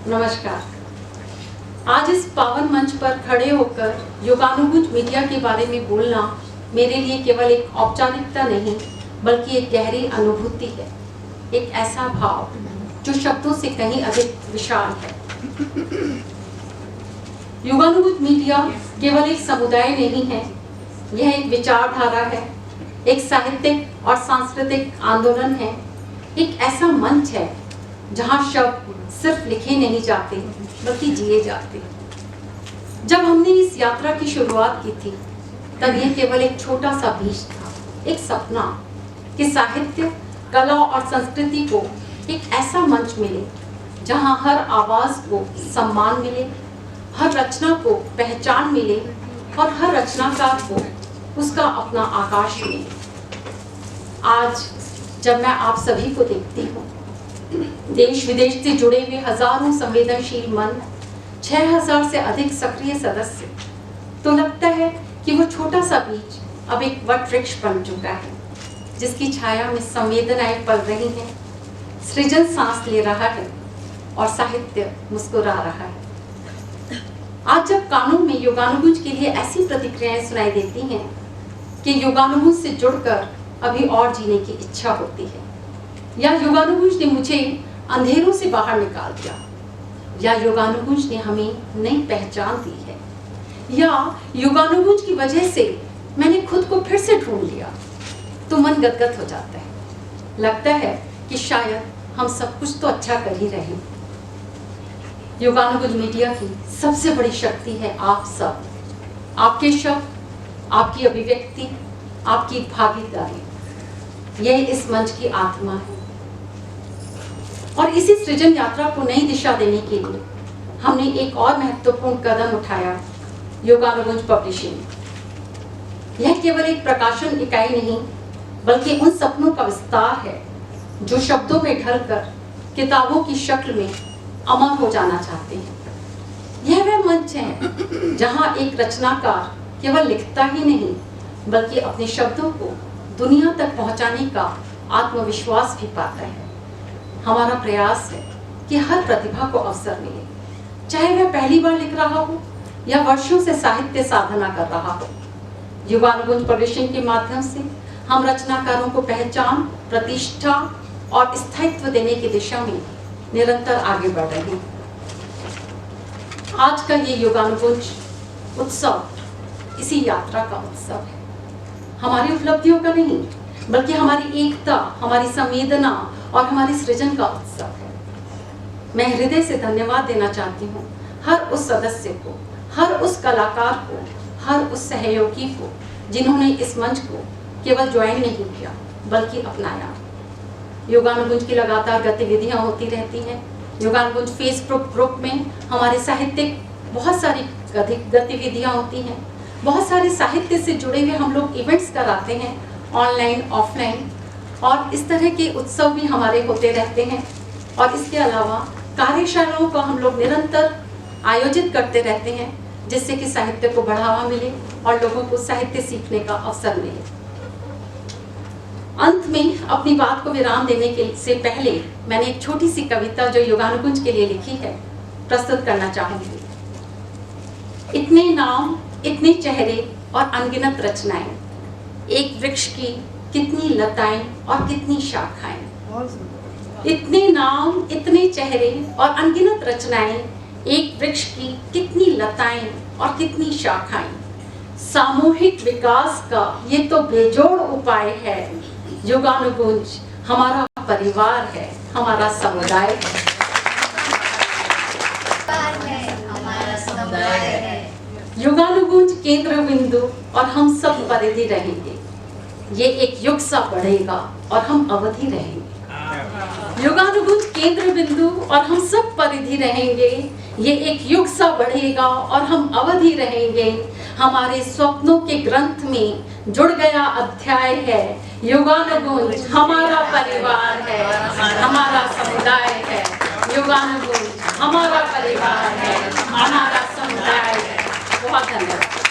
नमस्कार। आज इस पावन मंच पर खड़े होकर योगानुगुंज मीडिया के बारे में बोलना मेरे लिए केवल एक औपचारिकता नहीं बल्कि एक गहरी अनुभूति है, एक ऐसा भाव जो शब्दों से कहीं अधिक विशाल है। योगानुगुंज मीडिया केवल एक समुदाय नहीं है, यह एक विचारधारा है, एक साहित्यिक और सांस्कृतिक आंदोलन है, एक ऐसा मंच है जहां शब्द सिर्फ लिखे नहीं जाते बल्कि जिए जाते। जब हमने इस यात्रा की शुरुआत की थी तब यह केवल एक छोटा सा बीज था, एक सपना कि साहित्य, कला और संस्कृति को एक ऐसा मंच मिले जहां हर आवाज को सम्मान मिले, हर रचना को पहचान मिले और हर रचनाकार को उसका अपना आकाश मिले। आज जब मैं आप सभी को देखती हूँ, देश विदेश से जुड़े हुए हजारों संवेदनशील मन, 6000 से अधिक सक्रिय सदस्य, तो लगता है कि वो छोटा सा बीज अब एक वट वृक्ष बन चुका है, जिसकी छाया में संवेदनाएं पल रही हैं, सृजन सांस ले रहा है और साहित्य मुस्कुरा रहा है। आज जब कानों में योगानुगुंज के लिए ऐसी प्रतिक्रियाएं सुनाई देती हैं कि योगानुगुंज से जुड़कर अभी और जीने की इच्छा होती है, या योगानुगुंज ने मुझे अंधेरों से बाहर निकाल दिया, या योगानुगुंज ने हमें नई पहचान दी है, या योगानुगुंज की वजह से मैंने खुद को फिर से ढूंढ लिया, तो मन गदगद हो जाता है। लगता है कि शायद हम सब कुछ तो अच्छा कर ही रहे हैं। योगानुगुंज मीडिया की सबसे बड़ी शक्ति है आप सब, आपके शब्द, आपकी अभिव्यक्ति, आपकी भागीदारी। यह इस मंच की आत्मा है और इसी सृजन यात्रा को नई दिशा देने के लिए हमने एक और महत्वपूर्ण कदम उठाया, योगानुगुंज पब्लिशिंग। यह केवल एक प्रकाशन इकाई नहीं बल्कि उन सपनों का विस्तार है जो शब्दों में ढलकर किताबों की शक्ल में अमर हो जाना चाहते हैं। यह वह मंच है जहां एक रचनाकार केवल लिखता ही नहीं बल्कि अपने शब्दों को दुनिया तक पहुंचाने का आत्मविश्वास भी पाता है। हमारा प्रयास है कि हर प्रतिभा को अवसर मिले, चाहे वह पहली बार लिख रहा हो या वर्षों से साहित्य साधना कर रहा हो। योगानुगुंज पब्लिशिंग के माध्यम से हम रचनाकारों को पहचान, प्रतिष्ठा और स्थायित्व देने की दिशा में निरंतर आगे बढ़ रहे हैं। आज का ये योगानुगुंज उत्सव इसी यात्रा का उत्सव है, हमारी उपलब्धियों का नहीं बल्कि हमारी एकता, हमारी संवेदना और हमारी सृजन का उत्सव है। मैं हृदय से धन्यवाद देना चाहती हूँ हर उस सदस्य को, हर उस कलाकार को, हर उस सहयोगी को जिन्होंने इस मंच को केवल ज्वाइन नहीं किया बल्कि अपनाया। योगानुगुंज की लगातार गतिविधियां होती रहती हैं। योगानुगुंज फेसबुक ग्रुप में हमारे साहित्यिक बहुत सारी गतिविधियां होती हैं, बहुत सारे साहित्य से जुड़े हुए हम लोग इवेंट्स कराते हैं, ऑनलाइन, ऑफलाइन, और इस तरह के उत्सव भी हमारे होते रहते हैं। और इसके अलावा कार्यशालाओं को हम लोग निरंतर आयोजित करते रहते हैं जिससे कि साहित्य को बढ़ावा मिले और लोगों को साहित्य सीखने का अवसर मिले। अंत में अपनी बात को विराम देने के से पहले मैंने एक छोटी सी कविता जो योगानुगुंज के लिए लिखी है प्रस्तुत करना चाहूंगी। इतने नाम, इतने चेहरे और अनगिनत रचनाएं, एक वृक्ष की कितनी लताएं और कितनी शाखाएं। इतने नाम, इतने चेहरे और अनगिनत रचनाएं, एक वृक्ष की कितनी लताएं और कितनी शाखाएं। सामूहिक विकास का ये तो बेजोड़ उपाय है। योगानुगुंज हमारा परिवार है, हमारा समुदाय है। योगानुगुंज केंद्र बिंदु और हम सब परिधि रहेंगे। ये एक युग सा बढ़ेगा और हम अवधि रहेंगे। योगानुगुंज केंद्र बिंदु और हम सब परिधि रहेंगे। ये एक युग सा बढ़ेगा और हम अवधि रहेंगे। हमारे स्वप्नों के ग्रंथ में जुड़ गया अध्याय है। योगानुगुंज हमारा परिवार है, हमारा समुदाय है। योगानुगुंज हमारा परिवार है, हमारा समुदाय है। बहुत धन्यवाद।